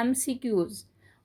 MCQs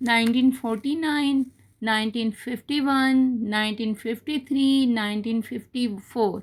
1949, 1951, 1953, 1954?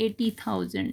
80,000।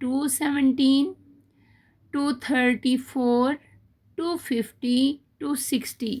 217, 234, 250, 260?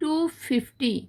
250।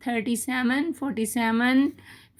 37, 47,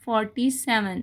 47।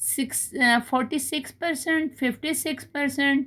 46%, 56%,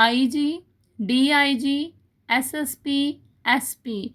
IG, DIG, SSP, SP?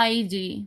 IG।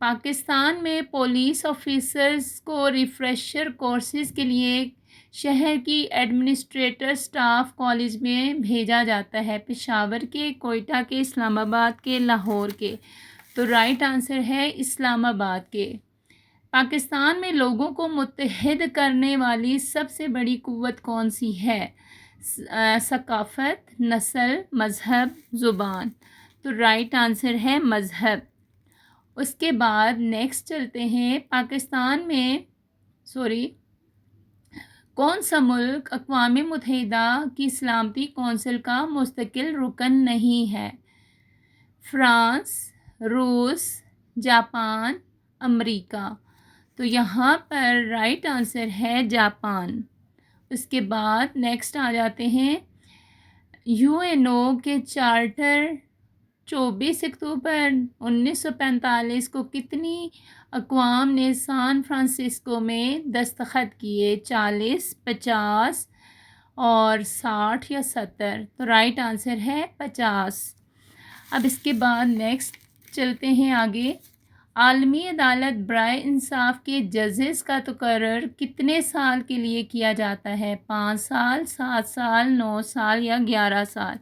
Pakistan میں police officers کو refresher courses کے لیے شہر کی ایڈمنسٹریٹر سٹاف کالج میں بھیجا جاتا ہے، پشاور کے، کوئٹہ کے، اسلام آباد کے، لاہور کے. تو رائٹ آنسر ہے اسلام آباد کے. پاکستان میں لوگوں کو متحد کرنے والی سب سے بڑی قوت کون سی ہے؟ ثقافت، نسل، مذہب، زبان. تو رائٹ آنسر ہے مذہب. اس کے بعد نیکسٹ چلتے ہیں. پاکستان میں کون سا ملک اقوام متحدہ کی سلامتی کونسل کا مستقل رکن نہیں ہے؟ فرانس، روس، جاپان، امریکہ. تو یہاں پر رائٹ آنسر ہے جاپان. اس کے بعد نیکسٹ آ جاتے ہیں. یو این او کے چارٹر 24 اکتوبر 1945 کو کتنی اقوام نے سان فرانسسکو میں دستخط کیے؟ 40، 50 اور 60 یا 70؟ تو رائٹ آنسر ہے 50. اب اس کے بعد نیکسٹ چلتے ہیں آگے. عالمی عدالت برائے انصاف کے ججز کا تقرر کتنے سال کے لیے کیا جاتا ہے؟ 5 سال، 7 سال، 9 سال یا 11 سال؟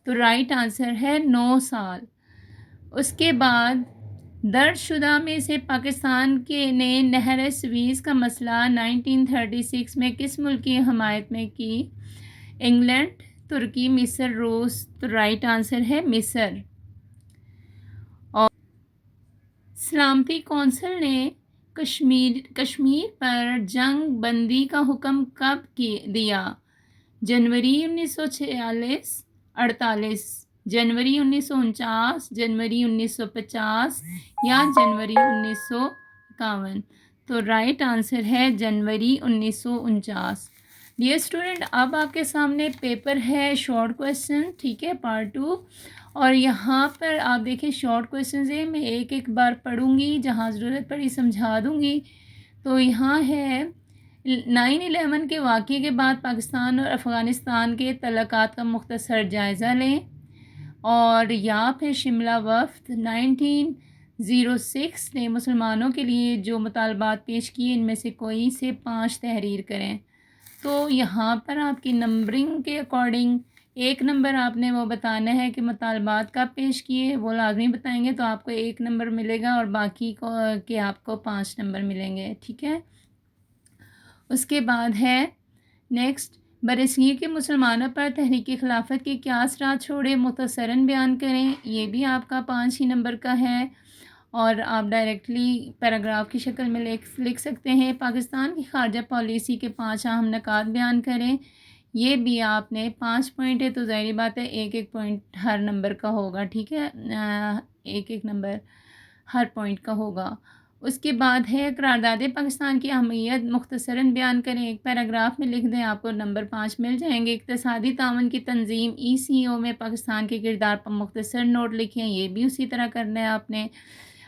تو رائٹ آنسر ہے 9 سال. اس کے بعد درج شدہ میں سے پاکستان کے نے نہر سویز کا مسئلہ 1936 میں کس ملک کی حمایت میں کی؟ انگلینڈ، ترکی، مصر، روس. تو رائٹ آنسر ہے مصر. اور سلامتی کونسل نے کشمیر پر جنگ بندی کا حکم کب دیا؟ جنوری 1946، 48، جنوری 1949، جنوری 1950 یا جنوری 1951؟ تو رائٹ آنسر ہے جنوری 1949. ڈیئر اسٹوڈنٹ، اب آپ کے سامنے پیپر ہے شارٹ کویسچن، ٹھیک ہے، پارٹ 2. اور یہاں پر آپ دیکھیں شارٹ کویسچنز ہیں، میں ایک ایک بار پڑھوں گی، جہاں ضرورت پڑی سمجھا دوں گی. تو یہاں ہے 9/11 کے واقعے کے بعد پاکستان اور افغانستان کے تعلقات کا مختصر جائزہ لیں. اور یا پھر شملہ وفد 1906 نے مسلمانوں کے لیے جو مطالبات پیش کیے ان میں سے کوئی سے 5 تحریر کریں. تو یہاں پر آپ کی نمبرنگ کے اکارڈنگ 1 نمبر آپ نے وہ بتانا ہے کہ مطالبات کب پیش کیے، وہ لازمی بتائیں گے تو آپ کو 1 نمبر ملے گا، اور باقی کو کہ آپ کو 5 نمبر ملیں گے، ٹھیک ہے. اس کے بعد ہے نیکسٹ. برصغیر کے مسلمانوں پر تحریک خلافت کے کیا اثرات چھوڑے؟ مختصراً بیان کریں. یہ بھی آپ کا 5 ہی نمبر کا ہے، اور آپ ڈائریکٹلی پیراگراف کی شکل میں لکھ سکتے ہیں. پاکستان کی خارجہ پالیسی کے 5 اہم نکات بیان کریں. یہ بھی آپ نے 5 پوائنٹ ہے، تو ظاہری بات ہے 1 پوائنٹ ہر نمبر کا ہوگا، ٹھیک ہے، 1 نمبر ہر پوائنٹ کا ہوگا. اس کے بعد ہے قرارداد پاکستان کی اہمیت مختصراً بیان کریں. ایک پیراگراف میں لکھ دیں، آپ کو نمبر 5 مل جائیں گے. اقتصادی تعاون کی تنظیم ECO میں پاکستان کے کردار پر مختصر نوٹ لکھیں. یہ بھی اسی طرح کرنا ہے آپ نے.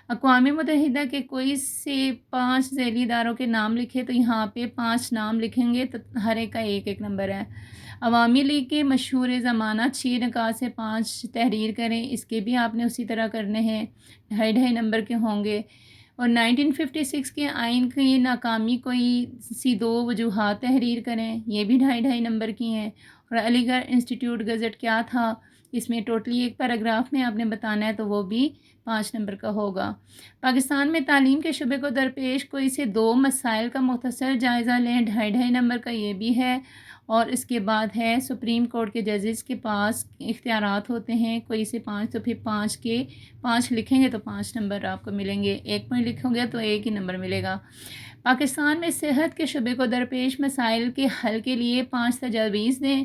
اقوام متحدہ کے کوئی سے 5 ذیلی اداروں کے نام لکھے، تو یہاں پہ 5 نام لکھیں گے، تو ہر ایک کا 1 نمبر ہے. عوامی لیگ کے مشہور زمانہ 6 نکات سے 5 تحریر کریں. اس کے بھی آپ نے اسی طرح کرنے ہیں، 2.5 نمبر کے ہوں گے. اور 1956 کے آئین کی ناکامی کوئی سی 2 وجوہات تحریر کریں. یہ بھی 2.5 نمبر کی ہیں. اور علی گڑھ انسٹیٹیوٹ گزٹ کیا تھا، اس میں ٹوٹلی 1 پیراگراف میں آپ نے بتانا ہے، تو وہ بھی 5 نمبر کا ہوگا. پاکستان میں تعلیم کے شعبے کو درپیش کوئی سے 2 مسائل کا مختصر جائزہ لیں. 2.5 نمبر کا یہ بھی ہے. اور اس کے بعد ہے سپریم کورٹ کے ججز کے پاس اختیارات ہوتے ہیں کوئی سے 5، تو پھر 5 کے 5 لکھیں گے تو 5 نمبر آپ کو ملیں گے. 1 پوائنٹ لکھو گے تو 1 ہی نمبر ملے گا. پاکستان میں صحت کے شعبے کو درپیش مسائل کے حل کے لیے 5 تجاویز دیں.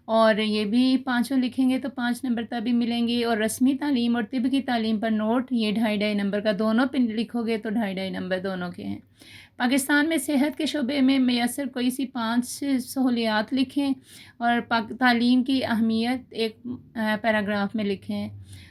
اور یہ بھی 5 لکھیں گے تو 5 نمبر تک بھی ملیں گے. اور رسمی تعلیم اور طب کی تعلیم پر نوٹ، یہ 2.5 نمبر کا، دونوں پہ لکھو گے تو 2.5 نمبر دونوں کے ہیں. پاکستان میں صحت کے شعبے میں میسر کوئی سی 5 سہولیات لکھیں، اور تعلیم کی اہمیت 1 پیراگراف میں لکھیں.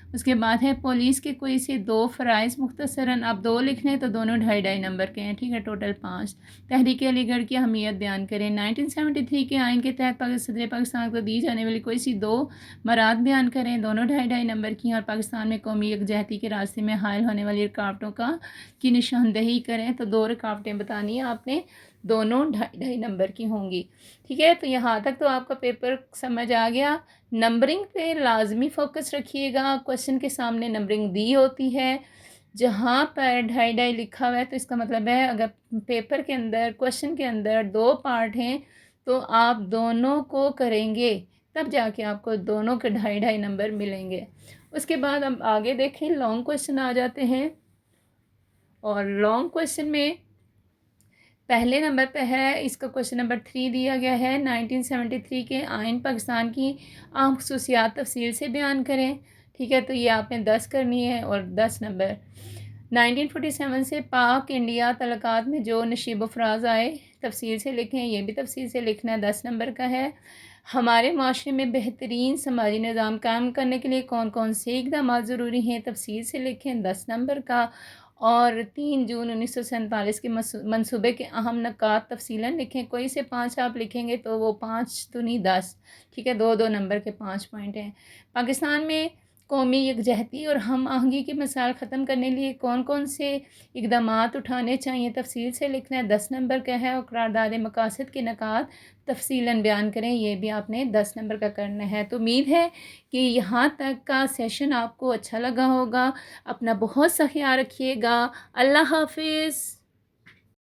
اس کے بعد ہے پولیس کے کوئی سے 2 فرائض مختصراً آپ 2 لکھ لیں تو دونوں 2.5 نمبر کے ہیں، ٹھیک ہے، ٹوٹل 5۔ تحریک علی گڑھ کی اہمیت بیان کریں۔ 1973 کے آئین کے تحت صدر پاکستان کو دی جانے والی کوئی سی 2 مراد بیان کریں، دونوں 2.5 نمبر کی ہیں، اور پاکستان میں قومی یکجہتی کے راستے میں حائل ہونے والی رکاوٹوں کی نشاندہی کریں۔ تو 2 رکاوٹیں بتانی ہیں آپ نے، دونوں 2.5 نمبر کی ہوں گی، ٹھیک ہے۔ تو یہاں تک تو آپ کا پیپر سمجھ آ گیا۔ نمبرنگ پہ لازمی فوکس رکھیے گا، کوشچن کے سامنے نمبرنگ دی ہوتی ہے، جہاں پر 2.5 لکھا ہوا ہے تو اس کا مطلب ہے اگر پیپر کے اندر کوشچن کے اندر 2 پارٹ ہیں تو آپ دونوں کو کریں گے، تب جا کے آپ کو دونوں کے 2.5 نمبر ملیں گے۔ اس کے بعد ہم آگے دیکھیں، لانگ کوشچن آ جاتے ہیں، اور لانگ کوشچن میں پہلے نمبر پہ ہے، اس کا کوشچن نمبر 3 دیا گیا ہے، 1973 کے آئین پاکستان کی اہم خصوصیات تفصیل سے بیان کریں، ٹھیک ہے۔ تو یہ آپ نے 10 کرنی ہے، اور 10 نمبر۔ 1947 سے پاک انڈیا تعلقات میں جو نشیب و فراز آئے تفصیل سے لکھیں، یہ بھی تفصیل سے لکھنا ہے، 10 نمبر کا ہے۔ ہمارے معاشرے میں بہترین سماجی نظام قائم کرنے کے لیے کون کون سے اقدامات ضروری ہیں، تفصیل سے لکھیں، 10 نمبر کا۔ اور 3 جون 1947 کے منصوبے کے اہم نکات تفصیلاً لکھیں، کوئی سے 5 آپ لکھیں گے تو وہ 5 تو نہیں 10، ٹھیک ہے، 2 نمبر کے 5 پوائنٹ ہیں۔ پاکستان میں قومی یکجہتی اور ہم آہنگی کے مسائل ختم کرنے لیے کون کون سے اقدامات اٹھانے چاہیے، تفصیل سے لکھنا ہے، 10 نمبر کا ہے۔ اور قرارداد مقاصد کے نکات تفصیلاً بیان کریں، یہ بھی آپ نے 10 نمبر کا کرنا ہے۔ تو امید ہے کہ یہاں تک کا سیشن آپ کو اچھا لگا ہوگا۔ اپنا بہت سا خیال رکھیے گا۔ اللہ حافظ۔